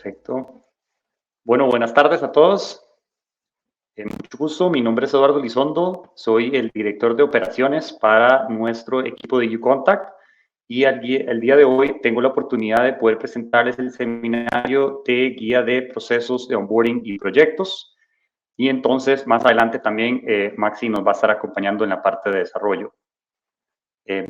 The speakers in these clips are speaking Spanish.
Perfecto. Bueno, buenas tardes a todos. Mucho gusto. Mi nombre es Eduardo Lizondo. Soy el director de operaciones para nuestro equipo de UContact. Y el día de hoy tengo la oportunidad de poder presentarles el seminario de guía de procesos de onboarding y proyectos. Y entonces, más adelante también, Maxi nos va a estar acompañando en la parte de desarrollo.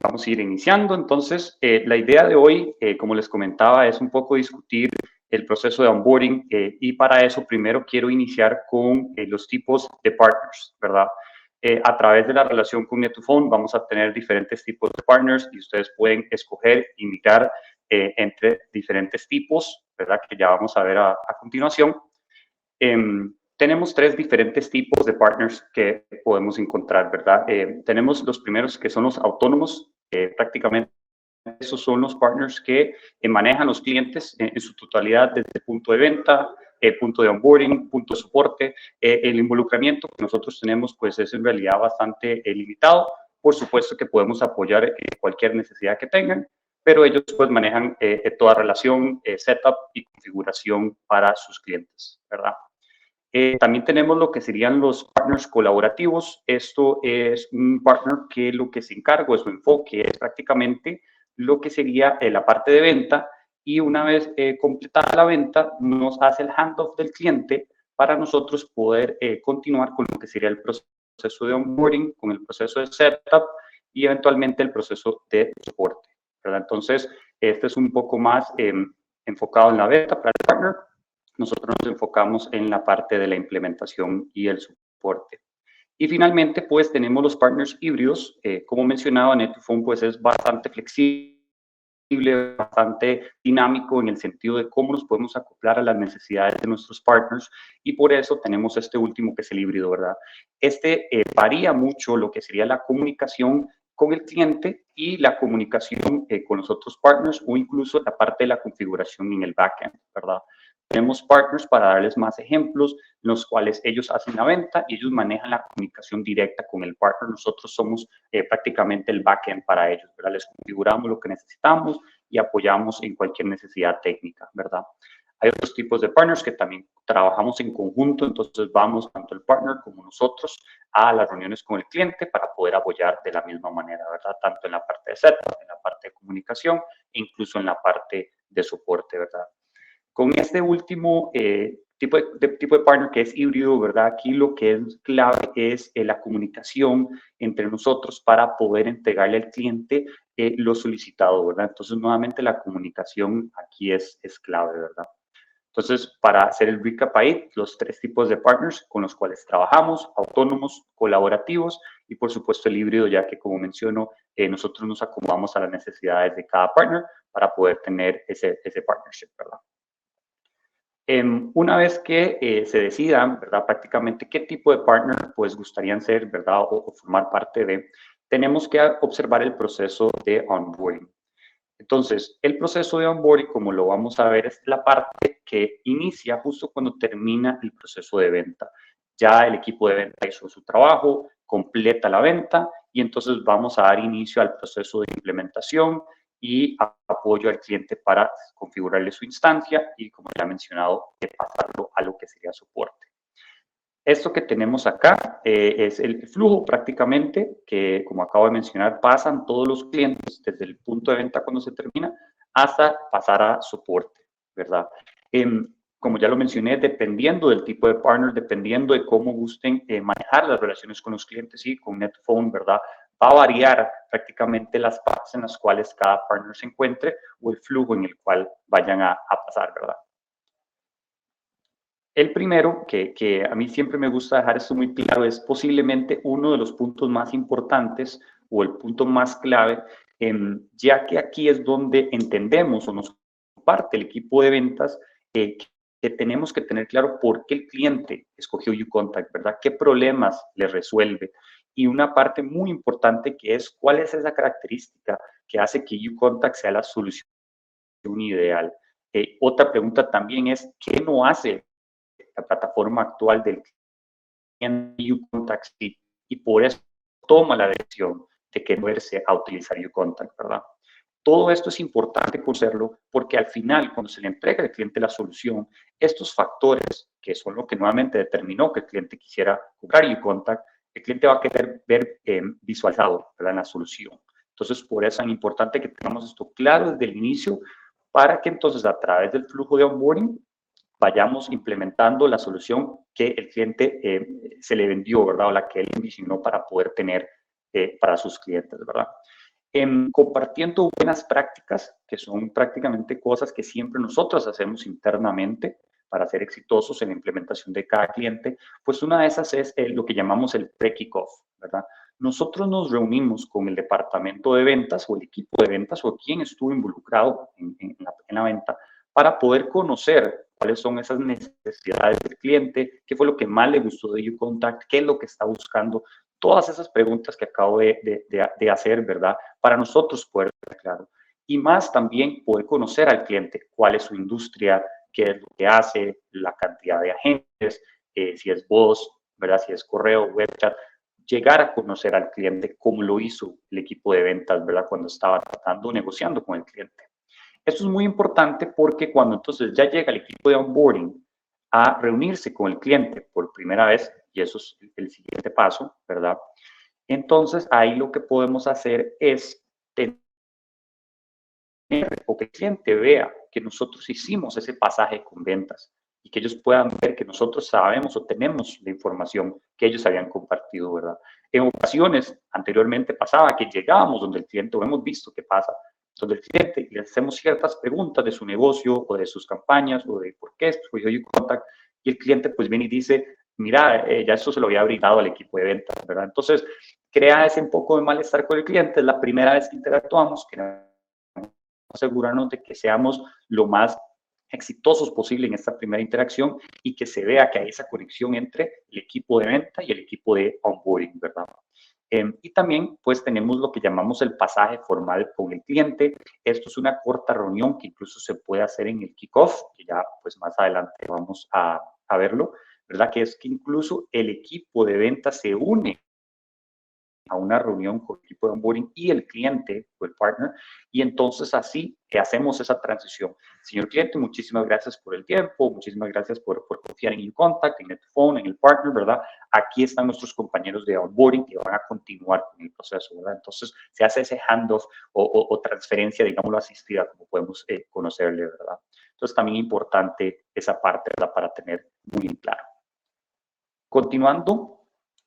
Vamos a ir iniciando. Entonces, la idea de hoy, como les comentaba, es un poco discutir el proceso de onboarding y para eso primero quiero iniciar con los tipos de partners, ¿verdad? A través de la relación con Net2Phone vamos a tener diferentes tipos de partners y ustedes pueden escoger y migrar entre diferentes tipos, ¿verdad? Que ya vamos a ver a continuación. Tenemos tres diferentes tipos de partners que podemos encontrar, ¿verdad? Tenemos los primeros que son los autónomos, prácticamente esos son los partners que manejan los clientes en su totalidad desde el punto de venta, el punto de onboarding, punto de soporte. El involucramiento que nosotros tenemos pues es en realidad bastante limitado. Por supuesto que podemos apoyar cualquier necesidad que tengan, pero ellos pues manejan toda relación, setup y configuración para sus clientes, ¿verdad? También tenemos lo que serían los partners colaborativos. Esto es un partner que lo que se encarga de su enfoque es prácticamente lo que sería la parte de venta y una vez completada la venta nos hace el handoff del cliente para nosotros poder continuar con lo que sería el proceso de onboarding, con el proceso de setup y eventualmente el proceso de soporte, ¿verdad? Entonces, este es un poco más enfocado en la venta para el partner. Nosotros nos enfocamos en la parte de la implementación y el soporte. Y finalmente, pues tenemos los partners híbridos. Como mencionaba, Net2Phone pues es bastante flexible, bastante dinámico en el sentido de cómo nos podemos acoplar a las necesidades de nuestros partners y por eso tenemos este último que es el híbrido, ¿verdad? Este varía mucho lo que sería la comunicación con el cliente y la comunicación con los otros partners o incluso la parte de la configuración en el backend, ¿verdad? Tenemos partners para darles más ejemplos, los cuales ellos hacen la venta y ellos manejan la comunicación directa con el partner. Nosotros somos prácticamente el backend para ellos, ¿verdad? Les configuramos lo que necesitamos y apoyamos en cualquier necesidad técnica, ¿verdad? Hay otros tipos de partners que también trabajamos en conjunto, entonces vamos tanto el partner como nosotros a las reuniones con el cliente para poder apoyar de la misma manera, ¿verdad? Tanto en la parte de setup, en la parte de comunicación e incluso en la parte de soporte, ¿verdad? Con este último tipo de partner que es híbrido, ¿verdad? Aquí lo que es clave es la comunicación entre nosotros para poder entregarle al cliente lo solicitado, ¿verdad? Entonces, nuevamente, la comunicación aquí es clave, ¿verdad? Entonces, para hacer el recap ahí, los tres tipos de partners con los cuales trabajamos, autónomos, colaborativos y, por supuesto, el híbrido, ya que, como menciono, nosotros nos acomodamos a las necesidades de cada partner para poder tener ese partnership, ¿verdad? Una vez que se decidan, ¿verdad? Prácticamente qué tipo de partner pues gustarían ser, ¿verdad? O formar parte de, tenemos que observar el proceso de onboarding. Entonces, el proceso de onboarding, como lo vamos a ver, es la parte que inicia justo cuando termina el proceso de venta. Ya el equipo de venta hizo su trabajo, completa la venta y entonces vamos a dar inicio al proceso de implementación y apoyo al cliente para configurarle su instancia y, como ya he mencionado, pasarlo a lo que sería soporte. Esto que tenemos acá es el flujo prácticamente que, como acabo de mencionar, pasan todos los clientes desde el punto de venta cuando se termina hasta pasar a soporte, ¿verdad? Como ya lo mencioné, dependiendo del tipo de partner, dependiendo de cómo gusten manejar las relaciones con los clientes y con Net2Phone, ¿verdad? Va a variar prácticamente las partes en las cuales cada partner se encuentre o el flujo en el cual vayan a pasar, ¿verdad? El primero, que a mí siempre me gusta dejar esto muy claro, es posiblemente uno de los puntos más importantes o el punto más clave, ya que aquí es donde entendemos o nos comparte el equipo de ventas que tenemos que tener claro por qué el cliente escogió UContact, ¿verdad? ¿Qué problemas le resuelve? Y una parte muy importante que es cuál es esa característica que hace que UContact sea la solución ideal. Otra pregunta también es, ¿qué no hace la plataforma actual del cliente UContact y por eso toma la decisión de que moverse a utilizar UContact, ¿verdad? Todo esto es importante conocerlo porque al final, cuando se le entrega al cliente la solución, estos factores, que son lo que nuevamente determinó que el cliente quisiera comprar UContact, el cliente va a querer ver visualizado, ¿verdad?, en la solución. Entonces, por eso es tan importante que tengamos esto claro desde el inicio para que entonces a través del flujo de onboarding vayamos implementando la solución que el cliente se le vendió, ¿verdad? O la que él envisionó para poder tener para sus clientes, ¿verdad? Compartiendo buenas prácticas, que son prácticamente cosas que siempre nosotros hacemos internamente para ser exitosos en la implementación de cada cliente, pues una de esas es lo que llamamos el pre-kickoff, ¿verdad? Nosotros nos reunimos con el departamento de ventas o el equipo de ventas o quien estuvo involucrado en la venta para poder conocer cuáles son esas necesidades del cliente, qué fue lo que más le gustó de UContact, qué es lo que está buscando, todas esas preguntas que acabo de hacer, ¿verdad? Para nosotros poder tener claro. Y más también poder conocer al cliente, cuál es su industria, qué es lo que hace, la cantidad de agentes, si es voz, ¿verdad? Si es correo, web chat, llegar a conocer al cliente como lo hizo el equipo de ventas, ¿verdad? Cuando estaba tratando, negociando con el cliente. Esto es muy importante porque cuando entonces ya llega el equipo de onboarding a reunirse con el cliente por primera vez, y eso es el siguiente paso, ¿verdad? Entonces ahí lo que podemos hacer es tener o que el cliente vea que nosotros hicimos ese pasaje con ventas y que ellos puedan ver que nosotros sabemos o tenemos la información que ellos habían compartido, ¿verdad? En ocasiones, anteriormente pasaba que llegábamos donde el cliente, o hemos visto que pasa, donde el cliente le hacemos ciertas preguntas de su negocio o de sus campañas o de por qué escogió UContact y el cliente pues viene y dice, mira, ya eso se lo había brindado al equipo de ventas, ¿verdad? Entonces, crea ese un poco de malestar con el cliente, es la primera vez que interactuamos, que asegurarnos de que seamos lo más exitosos posible en esta primera interacción y que se vea que hay esa conexión entre el equipo de venta y el equipo de onboarding, ¿verdad? Y también, pues, tenemos lo que llamamos el pasaje formal con el cliente. Esto es una corta reunión que incluso se puede hacer en el kickoff, que ya, pues, más adelante vamos a verlo, ¿verdad? Que es que incluso el equipo de venta se une a una reunión con el equipo de onboarding y el cliente o el partner, y entonces así que hacemos esa transición. Señor cliente, muchísimas gracias por el tiempo, muchísimas gracias por confiar en UContact, en Net2Phone, en el partner, ¿verdad? Aquí están nuestros compañeros de onboarding que van a continuar con el proceso, ¿verdad? Entonces se hace ese handoff o transferencia, digámoslo, asistida, como podemos conocerle, ¿verdad? Entonces también importante esa parte, ¿verdad? Para tener muy en claro. Continuando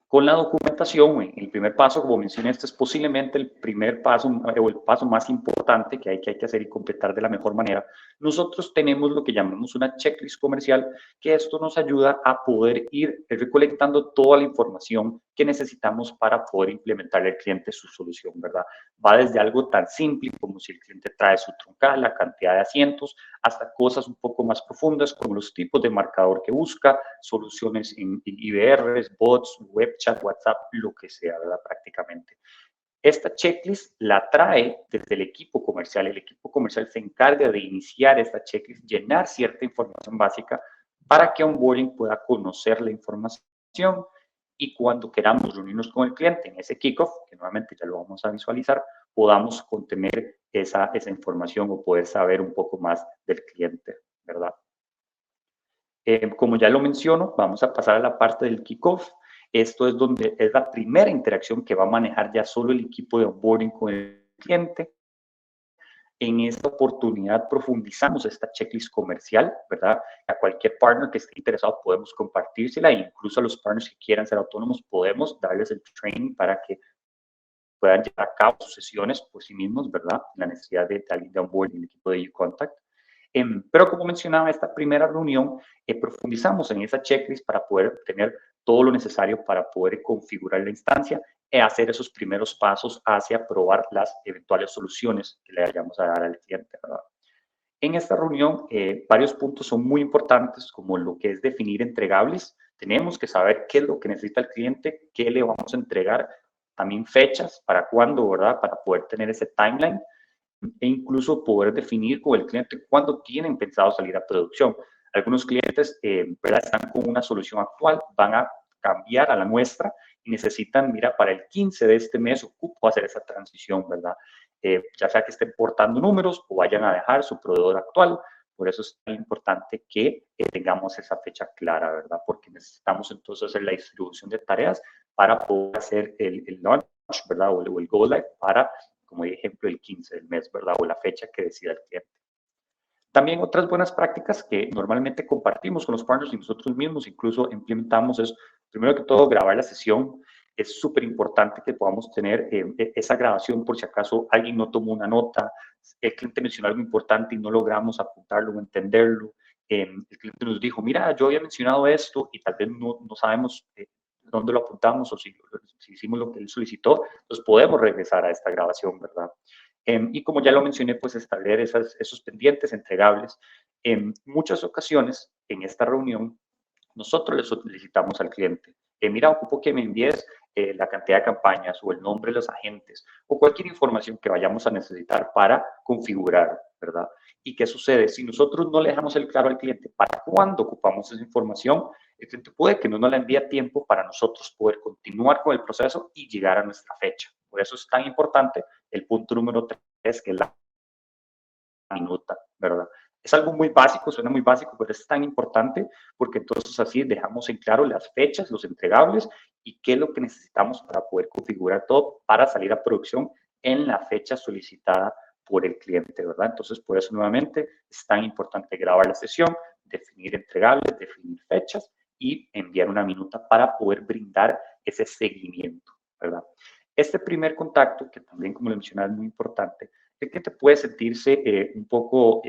con la documentación, el primer paso, como mencioné, este es posiblemente el primer paso o el paso más importante que hay que hacer y completar de la mejor manera. Nosotros tenemos lo que llamamos una checklist comercial, que esto nos ayuda a poder ir recolectando toda la información que necesitamos para poder implementarle al cliente su solución, ¿verdad? Va desde algo tan simple como si el cliente trae su troncal, la cantidad de asientos, hasta cosas un poco más profundas como los tipos de marcador que busca, soluciones en IVRs, bots, web chat, WhatsApp, lo que sea, ¿verdad? Prácticamente. Esta checklist la trae desde el equipo comercial. El equipo comercial se encarga de iniciar esta checklist, llenar cierta información básica para que onboarding pueda conocer la información y cuando queramos reunirnos con el cliente en ese kickoff, que nuevamente ya lo vamos a visualizar, podamos contener esa información o poder saber un poco más del cliente, ¿verdad? Como ya lo menciono, vamos a pasar a la parte del kickoff. Esto es donde es la primera interacción que va a manejar ya solo el equipo de onboarding con el cliente. En esta oportunidad profundizamos esta checklist comercial, ¿verdad? A cualquier partner que esté interesado podemos compartírsela e incluso a los partners que quieran ser autónomos podemos darles el training para que puedan llevar a cabo sus sesiones por sí mismos, ¿verdad? La necesidad de alguien de onboarding en el equipo de UContact. Pero como mencionaba, esta primera reunión profundizamos en esa checklist para poder tener todo lo necesario para poder configurar la instancia y hacer esos primeros pasos hacia probar las eventuales soluciones que le vayamos a dar al cliente, ¿verdad? En esta reunión, varios puntos son muy importantes, como lo que es definir entregables. Tenemos que saber qué es lo que necesita el cliente, qué le vamos a entregar, también fechas, para cuándo, ¿verdad? Para poder tener ese timeline e incluso poder definir con el cliente cuándo tienen pensado salir a producción. Algunos clientes ¿verdad? Están con una solución actual, van a cambiar a la nuestra y necesitan, mira, para el 15 de este mes ocupo hacer esa transición, ¿verdad? ya sea que estén portando números o vayan a dejar su proveedor actual. Por eso es tan importante que tengamos esa fecha clara, ¿verdad? Porque necesitamos entonces hacer la distribución de tareas para poder hacer el launch, ¿verdad? O el go live para, como ejemplo, el 15 del mes, ¿verdad? O la fecha que decida el cliente. También otras buenas prácticas que normalmente compartimos con los partners y nosotros mismos incluso implementamos es, primero que todo, grabar la sesión. Es súper importante que podamos tener esa grabación por si acaso alguien no tomó una nota, el cliente mencionó algo importante y no logramos apuntarlo o entenderlo. El cliente nos dijo, mira, yo había mencionado esto y tal vez no sabemos dónde lo apuntamos o si hicimos lo que él solicitó, entonces podemos regresar a esta grabación, ¿verdad? Y como ya lo mencioné, pues establecer esos pendientes entregables. En muchas ocasiones, en esta reunión, nosotros le solicitamos al cliente, mira, ocupo que me envíes la cantidad de campañas o el nombre de los agentes o cualquier información que vayamos a necesitar para configurar, ¿verdad? ¿Y qué sucede? Si nosotros no le dejamos el claro al cliente para cuándo ocupamos esa información, el cliente puede que no nos la envíe a tiempo para nosotros poder continuar con el proceso y llegar a nuestra fecha. Por eso es tan importante el punto número 3, que es la minuta, ¿verdad? Es algo muy básico, suena muy básico, pero es tan importante porque entonces así dejamos en claro las fechas, los entregables y qué es lo que necesitamos para poder configurar todo para salir a producción en la fecha solicitada por el cliente, ¿verdad? Entonces, por eso nuevamente es tan importante grabar la sesión, definir entregables, definir fechas y enviar una minuta para poder brindar ese seguimiento, ¿verdad? Este primer contacto, que también, como le mencionaba, es muy importante, el cliente puede sentirse un poco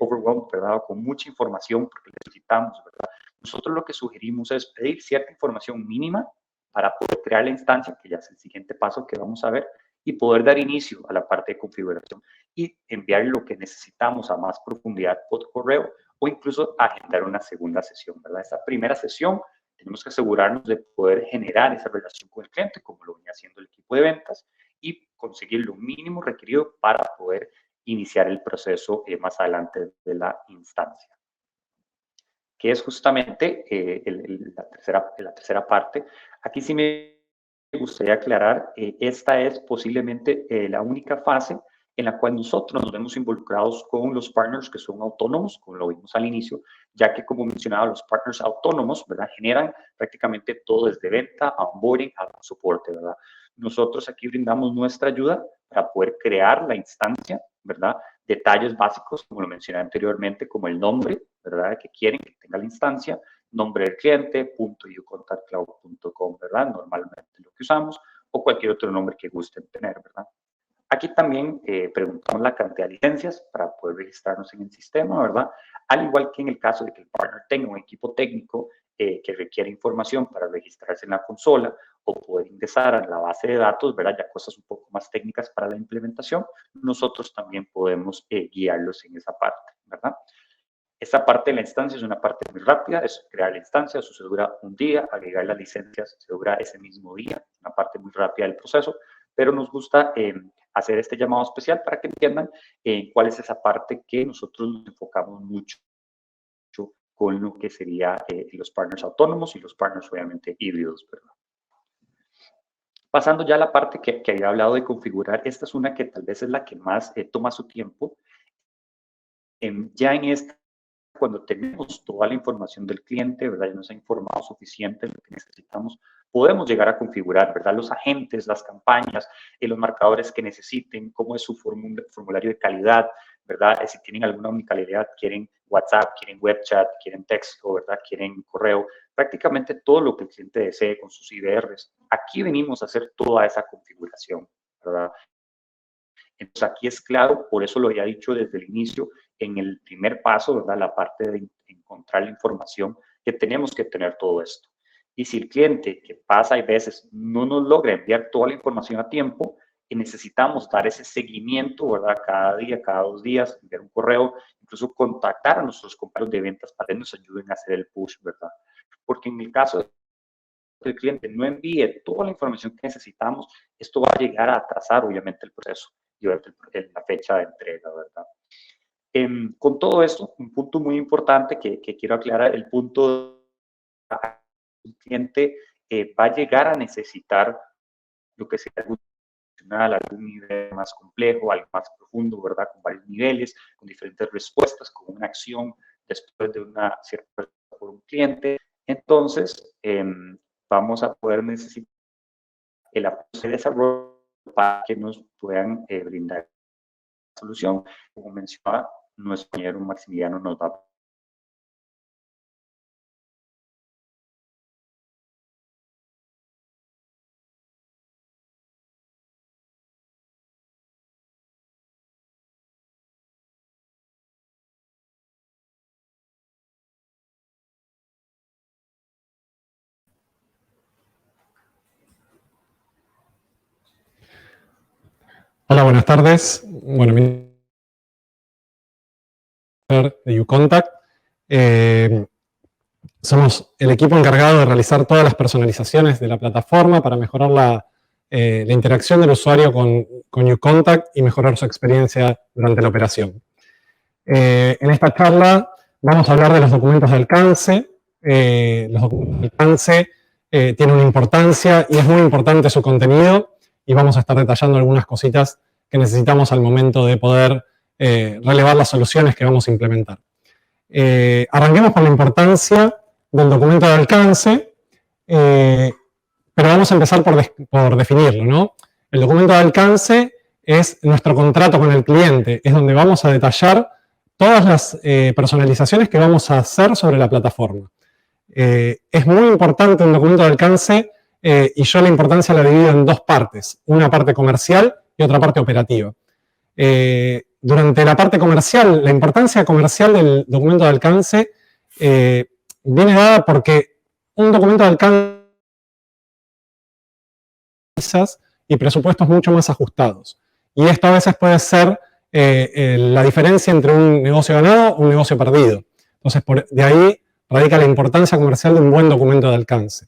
overwhelmed, ¿verdad? O con mucha información porque necesitamos, ¿verdad? Nosotros lo que sugerimos es pedir cierta información mínima para poder crear la instancia, que ya es el siguiente paso que vamos a ver, y poder dar inicio a la parte de configuración y enviar lo que necesitamos a más profundidad por correo o incluso agendar una segunda sesión, ¿verdad? Esta primera sesión tenemos que asegurarnos de poder generar esa relación con el cliente, como lo venía haciendo el equipo de ventas, y conseguir lo mínimo requerido para poder iniciar el proceso más adelante de la instancia, que es justamente la tercera parte. Aquí sí me gustaría aclarar, esta es posiblemente la única fase en la cual nosotros nos vemos involucrados con los partners que son autónomos, como lo vimos al inicio, ya que, como mencionaba, los partners autónomos, ¿verdad?, generan prácticamente todo desde venta a onboarding a soporte, ¿verdad? Nosotros aquí brindamos nuestra ayuda para poder crear la instancia, ¿verdad? Detalles básicos, como lo mencioné anteriormente, como el nombre, ¿verdad?, que quieren que tenga la instancia, nombre del cliente, .ucontactcloud.com, ¿verdad? Normalmente lo que usamos, o cualquier otro nombre que gusten tener, ¿verdad? Aquí también preguntamos la cantidad de licencias para poder registrarnos en el sistema, ¿verdad? Al igual que en el caso de que el partner tenga un equipo técnico que requiere información para registrarse en la consola o poder ingresar a la base de datos, ¿verdad? Ya cosas un poco más técnicas para la implementación, nosotros también podemos guiarlos en esa parte, ¿verdad? Esta parte de la instancia es una parte muy rápida, es crear la instancia, eso se dura un día, agregar las licencias se dura ese mismo día, una parte muy rápida del proceso, pero nos gusta hacer este llamado especial para que entiendan cuál es esa parte que nosotros nos enfocamos mucho con lo que sería los partners autónomos y los partners obviamente híbridos, ¿verdad? Pasando ya a la parte que había hablado de configurar, esta es una que tal vez es la que más toma su tiempo. Ya en esta, cuando tenemos toda la información del cliente, ¿verdad? Ya nos ha informado suficiente de lo que necesitamos, podemos llegar a configurar, ¿verdad? Los agentes, las campañas, los marcadores que necesiten, cómo es su formulario de calidad, ¿verdad? Si tienen alguna omnicanalidad, quieren WhatsApp, quieren web chat, quieren texto, ¿verdad? Quieren correo, prácticamente todo lo que el cliente desee con sus IDRs. Aquí venimos a hacer toda esa configuración, ¿verdad? Entonces aquí es claro, por eso lo había dicho desde el inicio, en el primer paso, ¿verdad? La parte de encontrar la información, que tenemos que tener todo esto. Y si el cliente, que pasa, hay veces, no nos logra enviar toda la información a tiempo, y necesitamos dar ese seguimiento, ¿verdad? Cada día, cada 2 días, enviar un correo, incluso contactar a nuestros compañeros de ventas para que nos ayuden a hacer el push, ¿verdad? Porque en el caso de que el cliente no envíe toda la información que necesitamos, esto va a llegar a atrasar, obviamente, el proceso y la fecha de entrega, ¿verdad? Con todo esto, un punto muy importante que quiero aclarar, el punto el cliente va a llegar a necesitar lo que sea algún nivel más complejo, algo más profundo, ¿verdad? Con varios niveles, con diferentes respuestas, con una acción después de una cierta respuesta por un cliente. Entonces, vamos a poder necesitar el apoyo de desarrollo para que nos puedan brindar solución. Como mencionaba, nuestro compañero Maximiliano nos va a... Hola, buenas tardes. Bueno, mi nombre es de uContact. Somos el equipo encargado de realizar todas las personalizaciones de la plataforma para mejorar la interacción del usuario con uContact y mejorar su experiencia durante la operación. En esta charla vamos a hablar de los documentos de alcance. Los documentos de alcance tienen una importancia y es muy importante su contenido, y vamos a estar detallando algunas cositas que necesitamos al momento de poder relevar las soluciones que vamos a implementar. Arranquemos con la importancia del documento de alcance, pero vamos a empezar por definirlo, ¿no? El documento de alcance es nuestro contrato con el cliente, es donde vamos a detallar todas las personalizaciones que vamos a hacer sobre la plataforma. Es muy importante un documento de alcance y yo la importancia la divido en dos partes, una parte comercial y otra parte operativa. Durante la parte comercial, la importancia comercial del documento de alcance viene dada porque un documento de alcance y presupuestos mucho más ajustados. Y esto a veces puede ser la diferencia entre un negocio ganado o un negocio perdido. Entonces, de ahí radica la importancia comercial de un buen documento de alcance.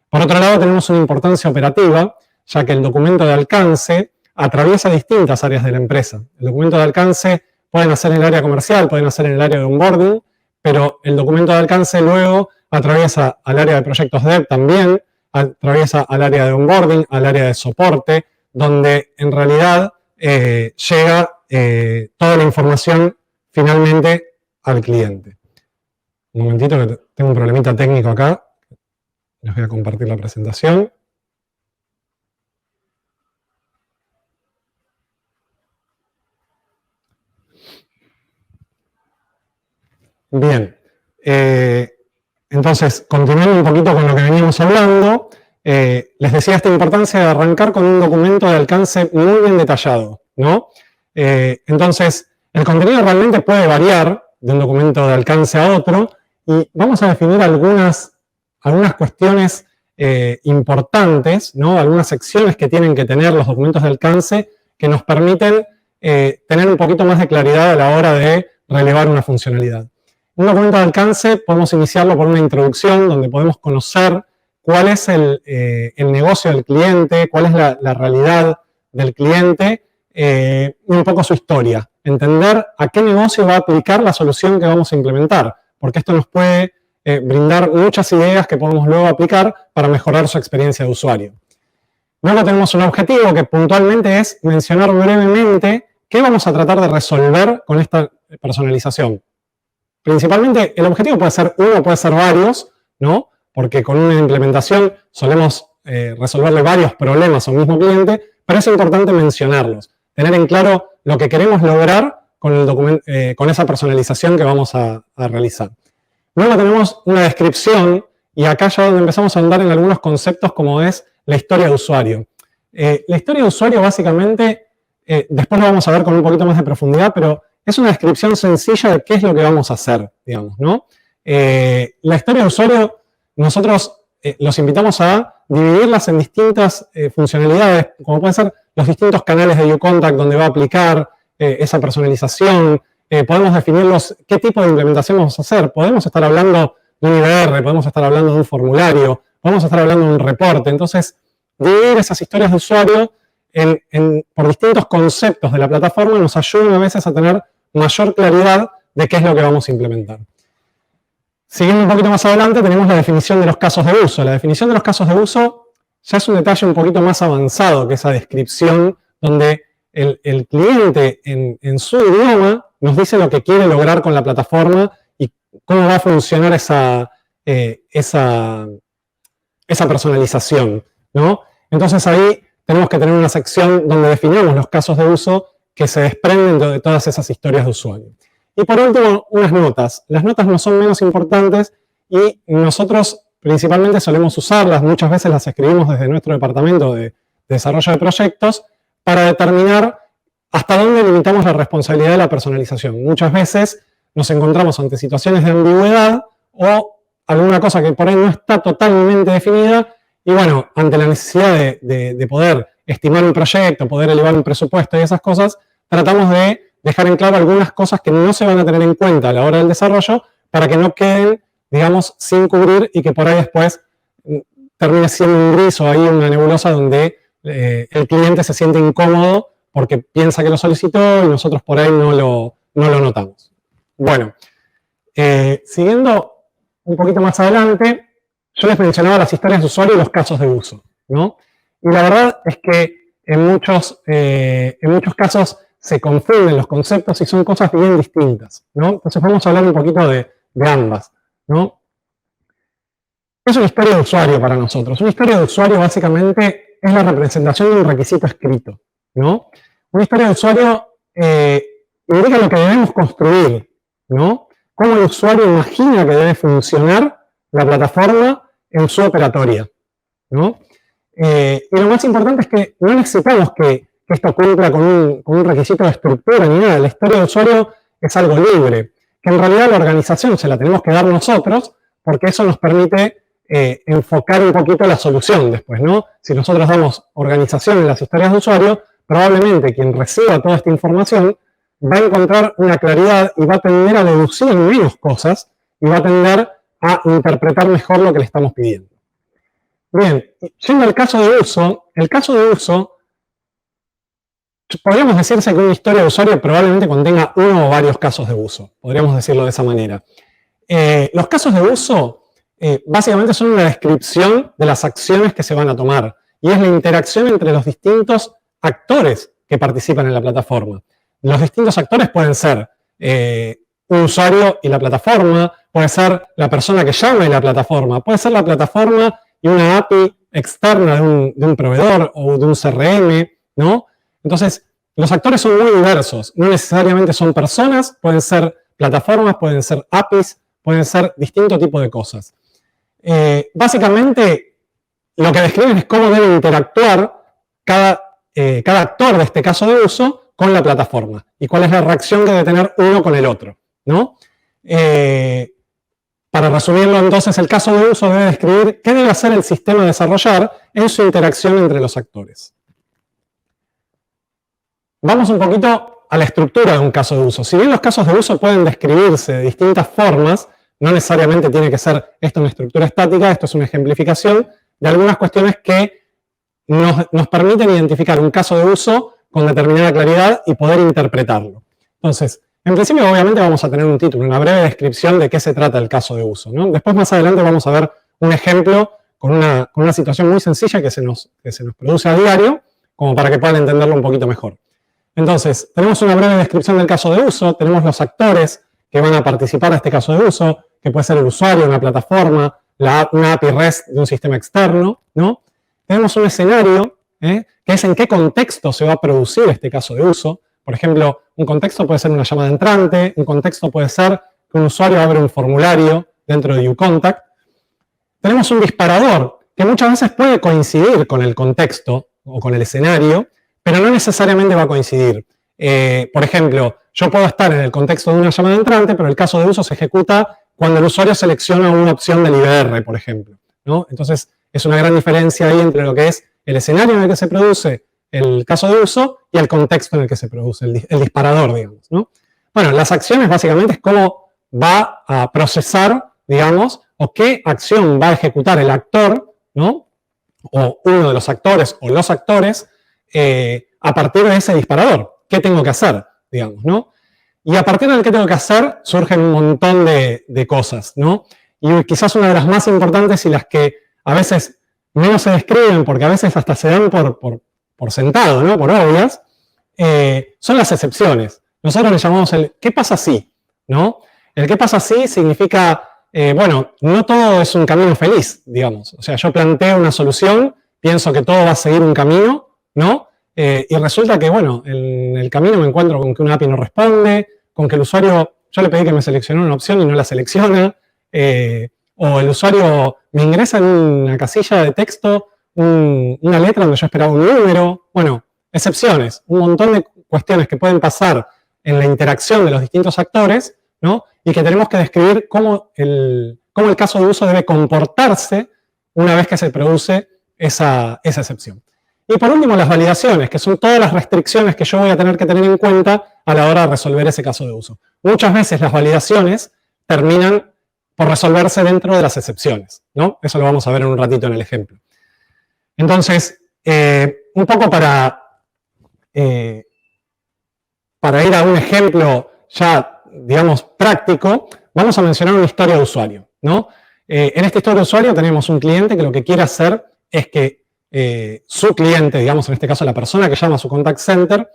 Por otro lado, tenemos una importancia operativa, ya que el documento de alcance atraviesa distintas áreas de la empresa. El documento de alcance pueden hacer en el área comercial, pueden hacer en el área de onboarding, pero el documento de alcance luego atraviesa al área de proyectos dev también, atraviesa al área de onboarding, al área de soporte, donde en realidad llega toda la información finalmente al cliente. Un momentito que tengo un problemita técnico acá. Les voy a compartir la presentación. Bien. Entonces, continuando un poquito con lo que veníamos hablando, les decía esta importancia de arrancar con un documento de alcance muy bien detallado, ¿no? Entonces, el contenido realmente puede variar de un documento de alcance a otro y vamos a definir algunas cuestiones importantes, ¿no? Algunas secciones que tienen que tener los documentos de alcance que nos permiten tener un poquito más de claridad a la hora de relevar una funcionalidad. Un documento de alcance podemos iniciarlo por una introducción donde podemos conocer cuál es el negocio del cliente, cuál es la realidad del cliente y un poco su historia. Entender a qué negocio va a aplicar la solución que vamos a implementar, porque esto nos puede brindar muchas ideas que podemos luego aplicar para mejorar su experiencia de usuario. Luego tenemos un objetivo que puntualmente es mencionar brevemente qué vamos a tratar de resolver con esta personalización. Principalmente, el objetivo puede ser uno, puede ser varios, ¿no? Porque con una implementación solemos resolverle varios problemas a un mismo cliente, pero es importante mencionarlos, tener en claro lo que queremos lograr con esa personalización que vamos a realizar. Luego tenemos una descripción, y acá ya donde empezamos a andar en algunos conceptos como es la historia de usuario. La historia de usuario básicamente, después lo vamos a ver con un poquito más de profundidad, pero es una descripción sencilla de qué es lo que vamos a hacer, digamos, ¿no? La historia de usuario, nosotros los invitamos a dividirlas en distintas funcionalidades, como pueden ser los distintos canales de uContact donde va a aplicar esa personalización. Podemos definirlos qué tipo de implementación vamos a hacer. Podemos estar hablando de un IBR, podemos estar hablando de un formulario, podemos estar hablando de un reporte. Entonces, dividir esas historias de usuario por distintos conceptos de la plataforma nos ayuda a veces a tener mayor claridad de qué es lo que vamos a implementar. Siguiendo un poquito más adelante, tenemos la definición de los casos de uso. La definición de los casos de uso ya es un detalle un poquito más avanzado que esa descripción donde el cliente en su idioma nos dice lo que quiere lograr con la plataforma y cómo va a funcionar esa personalización, ¿no? Entonces ahí tenemos que tener una sección donde definimos los casos de uso que se desprenden de todas esas historias de usuario. Y por último, unas notas. Las notas no son menos importantes y nosotros principalmente solemos usarlas, muchas veces las escribimos desde nuestro departamento de desarrollo de proyectos para determinar hasta dónde limitamos la responsabilidad de la personalización. Muchas veces nos encontramos ante situaciones de ambigüedad o alguna cosa que por ahí no está totalmente definida y bueno, ante la necesidad de poder estimar un proyecto, poder elevar un presupuesto y esas cosas, tratamos de dejar en claro algunas cosas que no se van a tener en cuenta a la hora del desarrollo para que no queden, digamos, sin cubrir y que por ahí después termine siendo un gris o ahí una nebulosa donde el cliente se siente incómodo porque piensa que lo solicitó y nosotros por ahí no lo notamos. Bueno, siguiendo un poquito más adelante, yo les mencionaba las historias de usuario y los casos de uso, ¿no? Y la verdad es que en muchos casos se confunden los conceptos y son cosas bien distintas, ¿no? Entonces vamos a hablar un poquito de ambas, ¿no? ¿Qué es una historia de usuario para nosotros? Una historia de usuario básicamente es la representación de un requisito escrito, ¿no? Una historia de usuario indica lo que debemos construir, ¿no? Cómo el usuario imagina que debe funcionar la plataforma en su operatoria, ¿no? Y lo más importante es que no necesitamos que esto cumpla con un requisito de estructura ni nada. La historia de usuario es algo libre, que en realidad la organización se la tenemos que dar nosotros porque eso nos permite enfocar un poquito la solución después, ¿no? Si nosotros damos organización en las historias de usuario, probablemente quien reciba toda esta información va a encontrar una claridad y va a tender a deducir menos cosas y va a tender a interpretar mejor lo que le estamos pidiendo. Bien, yendo al caso de uso, el caso de uso, podríamos decirse que una historia de usuario probablemente contenga uno o varios casos de uso, podríamos decirlo de esa manera. Los casos de uso básicamente son una descripción de las acciones que se van a tomar y es la interacción entre los distintos actores que participan en la plataforma. Los distintos actores pueden ser un usuario y la plataforma, puede ser la persona que llama y la plataforma, puede ser la plataforma y una API externa de un proveedor o de un CRM, ¿no? Entonces, los actores son muy diversos, no necesariamente son personas, pueden ser plataformas, pueden ser APIs, pueden ser distinto tipo de cosas. Básicamente, lo que describen es cómo debe interactuar cada actor de este caso de uso con la plataforma y cuál es la reacción que debe tener uno con el otro, ¿no? Para resumirlo entonces, el caso de uso debe describir qué debe hacer el sistema a desarrollar en su interacción entre los actores. Vamos un poquito a la estructura de un caso de uso. Si bien los casos de uso pueden describirse de distintas formas, no necesariamente tiene que ser esto una estructura estática, esto es una ejemplificación de algunas cuestiones que nos permiten identificar un caso de uso con determinada claridad y poder interpretarlo. Entonces, en principio, obviamente, vamos a tener un título, una breve descripción de qué se trata el caso de uso, ¿no? Después, más adelante, vamos a ver un ejemplo con una situación muy sencilla que se nos produce a diario, como para que puedan entenderlo un poquito mejor. Entonces, tenemos una breve descripción del caso de uso, tenemos los actores que van a participar de este caso de uso, que puede ser el usuario, una plataforma, una API REST de un sistema externo, ¿no? Tenemos un escenario, que es en qué contexto se va a producir este caso de uso. Por ejemplo, un contexto puede ser una llamada entrante, un contexto puede ser que un usuario abre un formulario dentro de uContact. Tenemos un disparador, que muchas veces puede coincidir con el contexto o con el escenario, pero no necesariamente va a coincidir. Por ejemplo, yo puedo estar en el contexto de una llamada entrante, pero el caso de uso se ejecuta cuando el usuario selecciona una opción del IBR, por ejemplo, ¿no? Entonces, es una gran diferencia ahí entre lo que es el escenario en el que se produce el caso de uso y el contexto en el que se produce, el disparador, digamos, ¿no? Bueno, las acciones básicamente es cómo va a procesar, digamos, o qué acción va a ejecutar el actor, ¿no? O uno de los actores o los actores a partir de ese disparador. ¿Qué tengo que hacer, digamos, ¿no? Y a partir del que tengo que hacer surgen un montón de cosas, ¿no? Y quizás una de las más importantes y las que a veces menos se describen, porque a veces hasta se dan por sentado, ¿no? Por obvias, son las excepciones. Nosotros le llamamos el ¿qué pasa si? ¿No? El ¿qué pasa si? Significa, bueno, no todo es un camino feliz, digamos. O sea, yo planteo una solución, pienso que todo va a seguir un camino, ¿no? Y resulta que, bueno, en el camino me encuentro con que una API no responde, con que el usuario, yo le pedí que me seleccionara una opción y no la selecciona, o el usuario me ingresa en una casilla de texto una letra donde yo esperaba un número. Bueno, excepciones, un montón de cuestiones que pueden pasar en la interacción de los distintos actores, ¿no? Y que tenemos que describir cómo el caso de uso debe comportarse una vez que se produce esa excepción. Y por último, las validaciones, que son todas las restricciones que yo voy a tener que tener en cuenta a la hora de resolver ese caso de uso. Muchas veces las validaciones terminan por resolverse dentro de las excepciones, ¿no? Eso lo vamos a ver en un ratito en el ejemplo. Entonces, un poco para ir a un ejemplo ya, digamos, práctico, vamos a mencionar una historia de usuario, ¿no? En esta historia de usuario tenemos un cliente que lo que quiere hacer es que su cliente, digamos, en este caso la persona que llama a su contact center,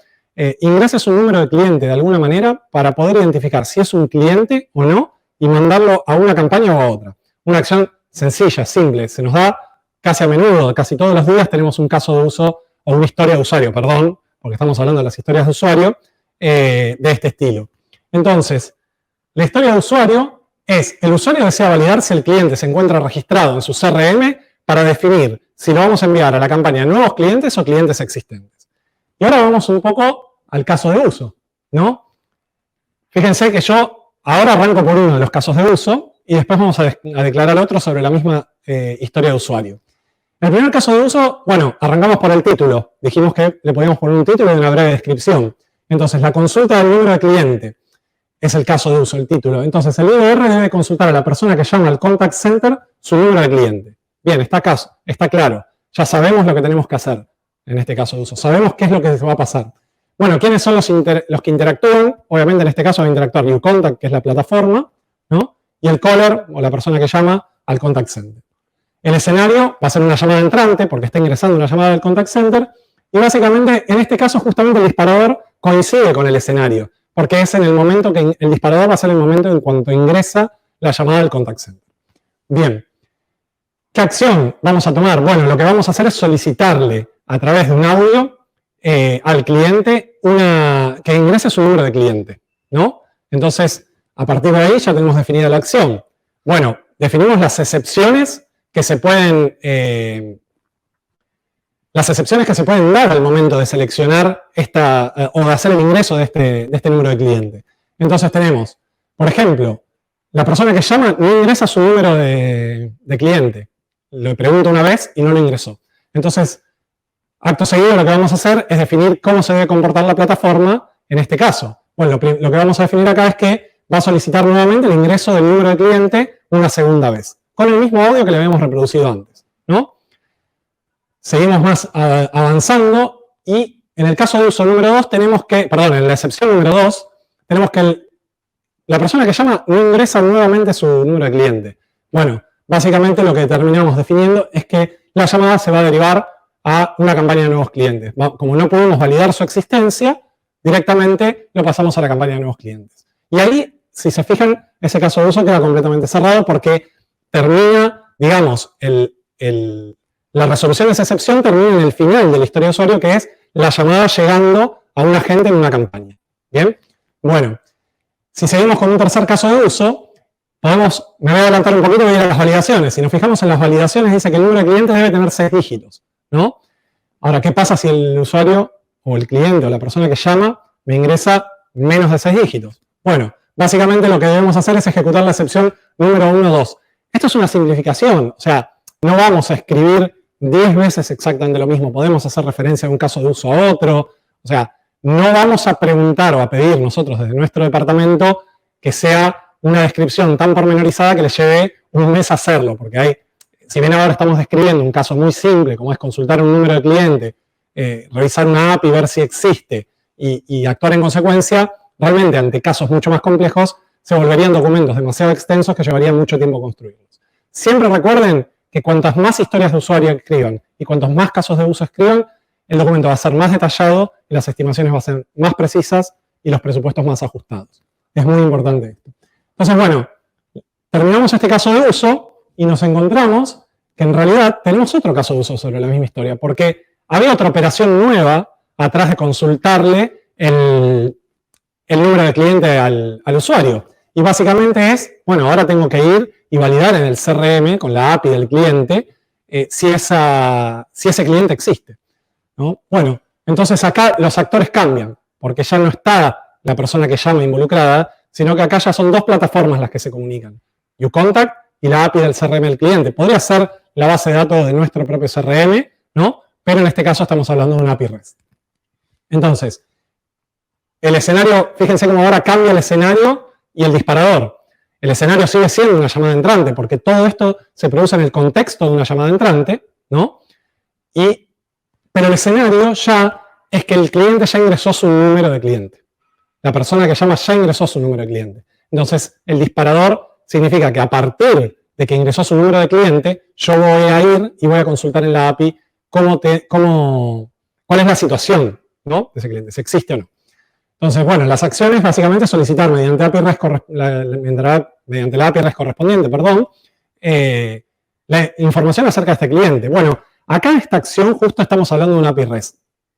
ingrese su número de cliente de alguna manera para poder identificar si es un cliente o no y mandarlo a una campaña o a otra. Una acción sencilla, simple, se nos da casi a menudo, casi todos los días tenemos un caso de uso o una historia de usuario, perdón, porque estamos hablando de las historias de usuario de este estilo. Entonces, la historia de usuario es, el usuario desea validar si el cliente se encuentra registrado en su CRM para definir si lo vamos a enviar a la campaña nuevos clientes o clientes existentes. Y ahora vamos un poco al caso de uso, ¿no? Fíjense que yo ahora arranco por uno de los casos de uso y después vamos a declarar otro sobre la misma historia de usuario. En el primer caso de uso, bueno, arrancamos por el título. Dijimos que le podíamos poner un título y una breve descripción. Entonces, la consulta del número de cliente es el caso de uso, el título. Entonces, el IDR debe consultar a la persona que llama al contact center su número de cliente. Bien, está claro. Ya sabemos lo que tenemos que hacer en este caso de uso. Sabemos qué es lo que va a pasar. Bueno, ¿quiénes son los que interactúan? Obviamente, en este caso va a interactuar YouContact, que es la plataforma, ¿no? Y el caller, o la persona que llama al contact center. El escenario va a ser una llamada entrante, porque está ingresando una llamada del contact center, y básicamente, en este caso, justamente el disparador coincide con el escenario, porque es en el momento que el disparador va a ser el momento en cuanto ingresa la llamada del contact center. Bien. ¿Qué acción vamos a tomar? Bueno, lo que vamos a hacer es solicitarle a través de un audio al cliente que ingrese su número de cliente, ¿no? Entonces, a partir de ahí ya tenemos definida la acción. Bueno, definimos las excepciones que se pueden dar al momento de seleccionar o de hacer el ingreso de este número de cliente. Entonces tenemos, por ejemplo, la persona que llama no ingresa su número de cliente. Lo pregunto una vez y no lo ingresó. Entonces, acto seguido lo que vamos a hacer es definir cómo se debe comportar la plataforma en este caso. Bueno, lo que vamos a definir acá es que va a solicitar nuevamente el ingreso del número de cliente una segunda vez, con el mismo audio que le habíamos reproducido antes, ¿no? Seguimos más avanzando y en el caso de uso número 2 en la excepción número 2, tenemos que la persona que llama no ingresa nuevamente su número de cliente. Bueno, básicamente lo que terminamos definiendo es que la llamada se va a derivar a una campaña de nuevos clientes. Como no podemos validar su existencia, directamente lo pasamos a la campaña de nuevos clientes. Y ahí, si se fijan, ese caso de uso queda completamente cerrado porque termina, digamos, la resolución de esa excepción termina en el final de la historia de usuario, que es la llamada llegando a un agente en una campaña. ¿Bien? Bueno, si seguimos con un tercer caso de uso, me voy a adelantar un poquito y voy a ir a las validaciones. Si nos fijamos en las validaciones, dice que el número de clientes debe tener 6 dígitos, ¿no? Ahora, ¿qué pasa si el usuario o el cliente o la persona que llama me ingresa menos de 6 dígitos? Bueno, básicamente lo que debemos hacer es ejecutar la excepción número 1-2. Esto es una simplificación, o sea, no vamos a escribir 10 veces exactamente lo mismo. Podemos hacer referencia de un caso de uso a otro. O sea, no vamos a preguntar o a pedir nosotros desde nuestro departamento que sea una descripción tan pormenorizada que les lleve un mes hacerlo, porque si bien ahora estamos describiendo un caso muy simple, como es consultar un número de cliente, revisar una API, ver si existe y actuar en consecuencia, realmente ante casos mucho más complejos se volverían documentos demasiado extensos que llevarían mucho tiempo construirlos. Siempre recuerden que cuantas más historias de usuario escriban y cuantos más casos de uso escriban, el documento va a ser más detallado y las estimaciones van a ser más precisas y los presupuestos más ajustados. Es muy importante esto. Entonces, bueno, terminamos este caso de uso y nos encontramos que en realidad tenemos otro caso de uso sobre la misma historia, porque había otra operación nueva atrás de consultarle el número de cliente al usuario. Y básicamente es, bueno, ahora tengo que ir y validar en el CRM con la API del cliente si ese cliente existe, ¿no? Bueno, entonces acá los actores cambian, porque ya no está la persona que llama involucrada, sino que acá ya son dos plataformas las que se comunican, uContact y la API del CRM del cliente. Podría ser la base de datos de nuestro propio CRM, ¿no? Pero en este caso estamos hablando de una API REST. Entonces, el escenario, fíjense cómo ahora cambia el escenario y el disparador. El escenario sigue siendo una llamada entrante, porque todo esto se produce en el contexto de una llamada entrante, ¿no? Pero el escenario ya es que el cliente ya ingresó su número de cliente. La persona que llama ya ingresó su número de cliente. Entonces, el disparador significa que a partir de que ingresó su número de cliente, yo voy a ir y voy a consultar en la API cuál es la situación, ¿no?, de ese cliente, si existe o no. Entonces, bueno, las acciones básicamente solicitar mediante la API REST correspondiente, la información acerca de este cliente. Bueno, acá en esta acción justo estamos hablando de una API REST.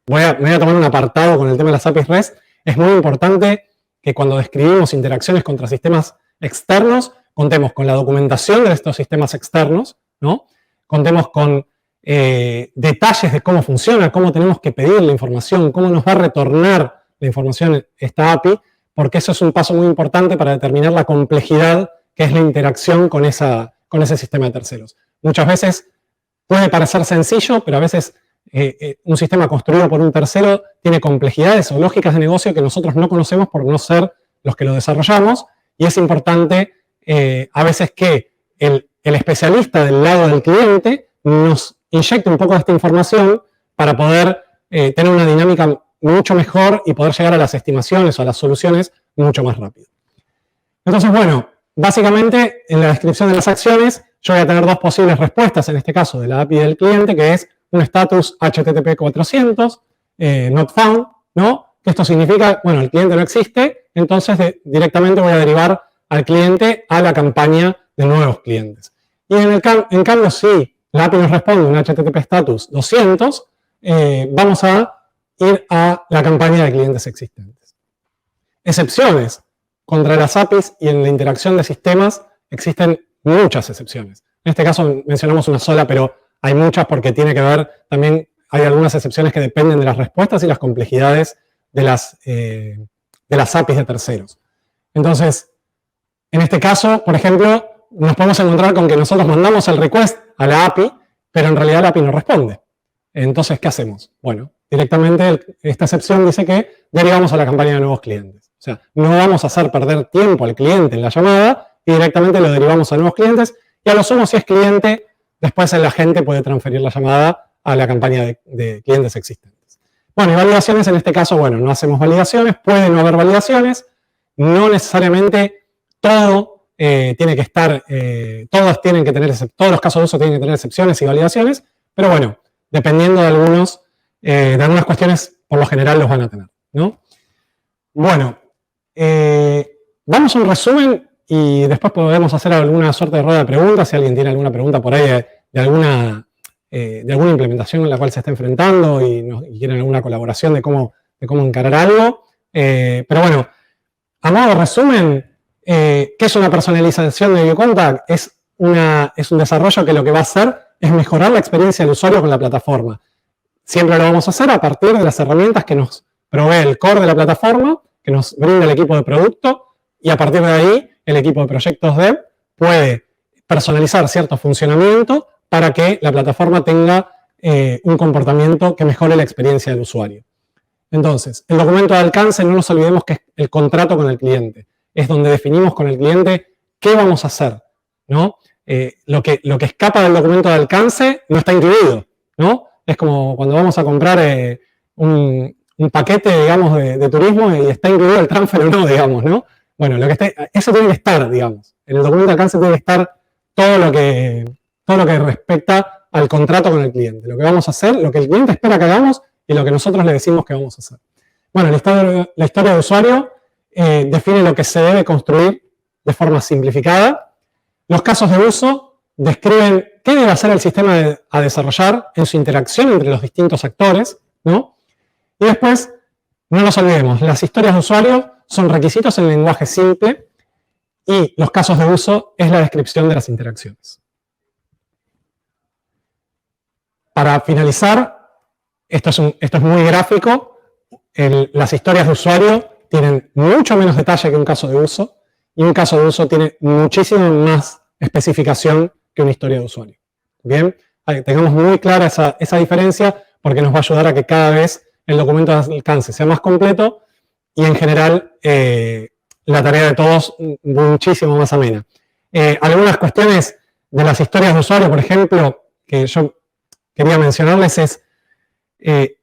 Me voy a tomar un apartado con el tema de las APIs REST. Es muy importante que cuando describimos interacciones contra sistemas externos, contemos con la documentación de estos sistemas externos, ¿no? Contemos con detalles de cómo funciona, cómo tenemos que pedir la información, cómo nos va a retornar la información esta API, porque eso es un paso muy importante para determinar la complejidad que es la interacción con ese sistema de terceros. Muchas veces puede parecer sencillo, pero a veces un sistema construido por un tercero tiene complejidades o lógicas de negocio que nosotros no conocemos por no ser los que lo desarrollamos, y es importante a veces que el especialista del lado del cliente nos inyecte un poco de esta información para poder tener una dinámica mucho mejor y poder llegar a las estimaciones o a las soluciones mucho más rápido. Entonces, bueno, básicamente en la descripción de las acciones yo voy a tener dos posibles respuestas, en este caso de la API del cliente, que es un status HTTP 400, not found, ¿no? Que esto significa, bueno, el cliente no existe, entonces directamente voy a derivar al cliente a la campaña de nuevos clientes. Y en cambio, si la API nos responde un HTTP status 200, vamos a ir a la campaña de clientes existentes. Excepciones. Contra las APIs y en la interacción de sistemas existen muchas excepciones. En este caso mencionamos una sola, pero hay muchas porque tiene que ver también, hay algunas excepciones que dependen de las respuestas y las complejidades de las APIs de terceros. Entonces, en este caso, por ejemplo, nos podemos encontrar con que nosotros mandamos el request a la API, pero en realidad la API no responde. Entonces, ¿qué hacemos? Bueno, directamente esta excepción dice que derivamos a la campaña de nuevos clientes. O sea, no vamos a hacer perder tiempo al cliente en la llamada y directamente lo derivamos a nuevos clientes, y a lo sumo, si es cliente, después el agente puede transferir la llamada a la campaña de clientes existentes. Bueno, y validaciones, en este caso, bueno, no hacemos validaciones, puede no haber validaciones, no necesariamente todo tiene que estar, todos los casos de uso tienen que tener excepciones y validaciones, pero bueno, dependiendo de algunas cuestiones, por lo general los van a tener, ¿no? Bueno, vamos a un resumen y después podemos hacer alguna suerte de rueda de preguntas, si alguien tiene alguna pregunta por ahí de alguna implementación en la cual se está enfrentando y quieren alguna colaboración de cómo encarar algo. Pero bueno, a modo de resumen, ¿qué es una personalización de uContact? Es un desarrollo que lo que va a hacer es mejorar la experiencia del usuario con la plataforma. Siempre lo vamos a hacer a partir de las herramientas que nos provee el core de la plataforma, que nos brinda el equipo de producto, y a partir de ahí el equipo de proyectos dev puede personalizar cierto funcionamiento para que la plataforma tenga un comportamiento que mejore la experiencia del usuario. Entonces, el documento de alcance, no nos olvidemos que es el contrato con el cliente. Es donde definimos con el cliente qué vamos a hacer, ¿no? Lo que escapa del documento de alcance no está incluido, ¿no? Es como cuando vamos a comprar un paquete, digamos, de turismo y está incluido el transfer o no, digamos, ¿no? Bueno, eso tiene que estar, digamos. En el documento de alcance tiene que estar todo lo que todo lo que respecta al contrato con el cliente, lo que vamos a hacer, lo que el cliente espera que hagamos y lo que nosotros le decimos que vamos a hacer. Bueno, la historia de usuario define lo que se debe construir de forma simplificada. Los casos de uso describen qué debe hacer el sistema a desarrollar en su interacción entre los distintos actores, ¿no? Y después, no nos olvidemos, las historias de usuario son requisitos en lenguaje simple y los casos de uso es la descripción de las interacciones. Para finalizar, esto es muy gráfico, las historias de usuario tienen mucho menos detalle que un caso de uso y un caso de uso tiene muchísimo más especificación que una historia de usuario. Bien, tengamos muy clara esa diferencia porque nos va a ayudar a que cada vez el documento de alcance sea más completo y en general la tarea de todos muchísimo más amena. Algunas cuestiones de las historias de usuario, por ejemplo, que yo quería mencionarles es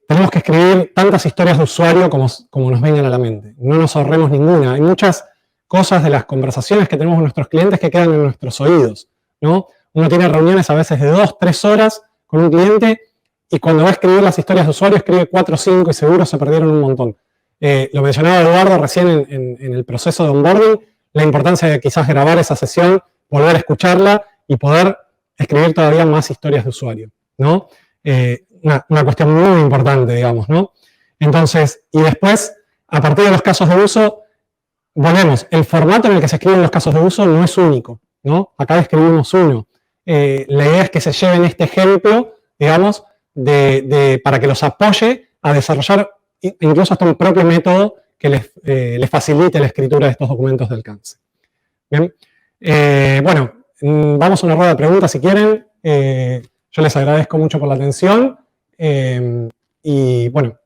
tenemos que escribir tantas historias de usuario como nos vengan a la mente. No nos ahorremos ninguna. Hay muchas cosas de las conversaciones que tenemos con nuestros clientes que quedan en nuestros oídos, ¿no? Uno tiene reuniones a veces de 2, 3 horas con un cliente y cuando va a escribir las historias de usuario escribe 4 o 5 y seguro se perdieron un montón. Lo mencionaba Eduardo recién en el proceso de onboarding, la importancia de quizás grabar esa sesión, volver a escucharla y poder escribir todavía más historias de usuario, ¿no? Una cuestión muy importante, digamos, ¿no? Entonces, y después, a partir de los casos de uso, volvemos, el formato en el que se escriben los casos de uso no es único, ¿no? Acá describimos uno. La idea es que se lleven este ejemplo, digamos, para que los apoye a desarrollar incluso hasta un propio método que les facilite la escritura de estos documentos de alcance. Bien, bueno, vamos a una rueda de preguntas si quieren. Yo les agradezco mucho por la atención y bueno,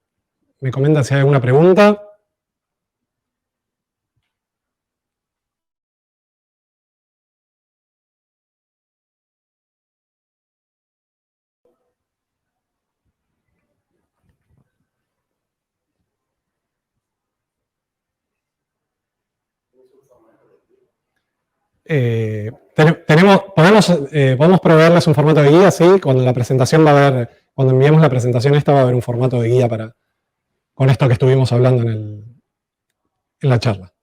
me comentan si hay alguna pregunta. Podemos proveerles un formato de guía, sí, cuando la presentación va a haber, cuando enviemos la presentación esta va a haber un formato de guía con esto que estuvimos hablando en la charla.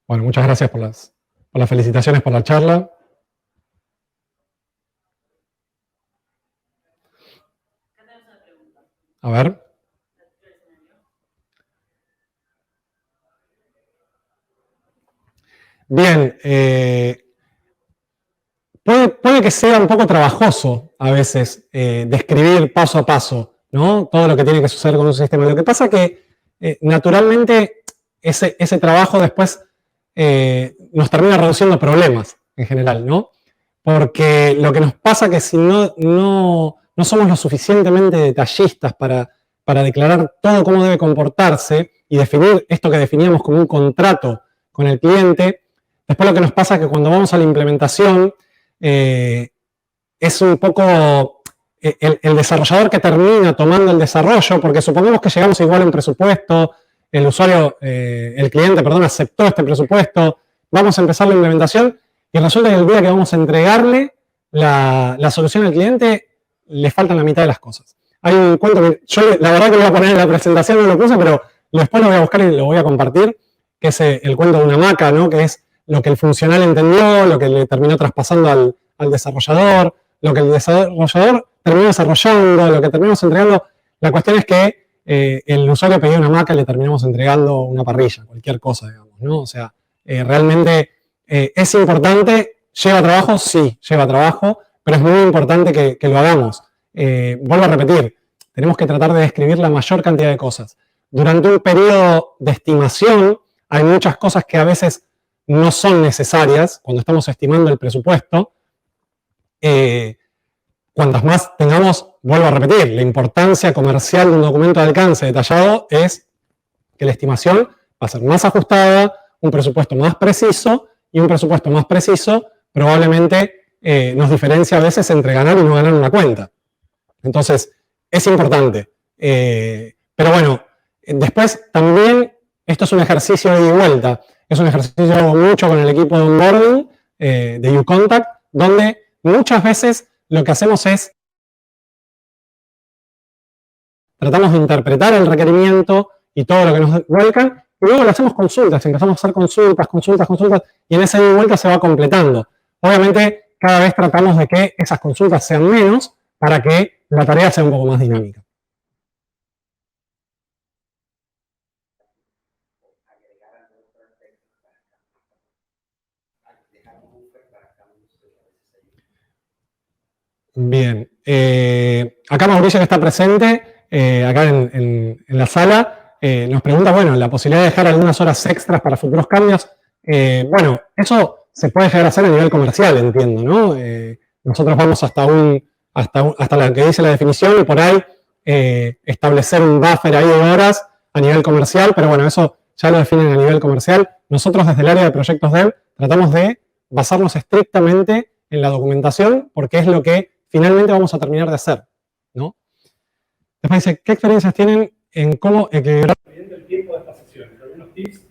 Bueno, muchas gracias por las felicitaciones por la charla. A ver. Bien, puede que sea un poco trabajoso a veces describir paso a paso, ¿no? Todo lo que tiene que suceder con un sistema. Lo que pasa es que naturalmente ese trabajo después nos termina reduciendo problemas en general, ¿no? Porque lo que nos pasa es que si no somos lo suficientemente detallistas para declarar todo cómo debe comportarse y definir esto que definíamos como un contrato con el cliente, después lo que nos pasa es que cuando vamos a la implementación es un poco el desarrollador que termina tomando el desarrollo, porque supongamos que llegamos igual a un presupuesto, el cliente, aceptó este presupuesto, vamos a empezar la implementación y resulta que el día que vamos a entregarle la solución al cliente, le faltan la mitad de las cosas. Hay un cuento que yo la verdad que lo voy a poner en la presentación, no lo puse, pero después lo voy a buscar y lo voy a compartir, que es el cuento de una hamaca, ¿no? Que es lo que el funcional entendió, lo que le terminó traspasando al desarrollador, lo que el desarrollador terminó desarrollando, lo que terminamos entregando. La cuestión es que el usuario pedía una hamaca y le terminamos entregando una parrilla, cualquier cosa, digamos, ¿no? O sea, realmente es importante, ¿lleva trabajo? Sí, lleva trabajo, pero es muy importante que lo hagamos. Vuelvo a repetir, tenemos que tratar de describir la mayor cantidad de cosas. Durante un periodo de estimación hay muchas cosas que a veces no son necesarias cuando estamos estimando el presupuesto. Cuantas más tengamos, vuelvo a repetir, la importancia comercial de un documento de alcance detallado es que la estimación va a ser más ajustada, un presupuesto más preciso, y un presupuesto más preciso probablemente nos diferencia a veces entre ganar y no ganar una cuenta. Entonces, es importante. Pero bueno, después también esto es un ejercicio de ida y vuelta. Es un ejercicio que hago mucho con el equipo de onboarding de uContact, donde muchas veces lo que hacemos es tratamos de interpretar el requerimiento y todo lo que nos vuelcan, y luego le hacemos consultas, empezamos a hacer consultas, y en esa ida y vuelta se va completando. Obviamente, cada vez tratamos de que esas consultas sean menos para que la tarea sea un poco más dinámica. Bien. Acá Mauricio, que está presente, acá en la sala, nos pregunta, bueno, la posibilidad de dejar algunas horas extras para futuros cambios. Bueno, eso se puede llegar a hacer a nivel comercial, entiendo, ¿no? Nosotros vamos hasta la que dice la definición y por ahí establecer un buffer ahí de horas a nivel comercial, pero bueno, eso ya lo definen a nivel comercial. Nosotros desde el área de proyectos dev tratamos de basarnos estrictamente en la documentación porque es lo que finalmente vamos a terminar de hacer, ¿no? Después dice, ¿qué experiencias tienen en cómo equilibrar El tiempo de estas sesiones? ¿Algunos tips?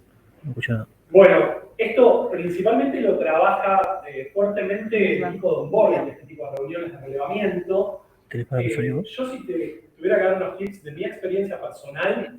Bueno, esto principalmente lo trabaja fuertemente el equipo de onboarding, este tipo de reuniones de relevamiento. Yo si te tuviera que dar unos tips de mi experiencia personal,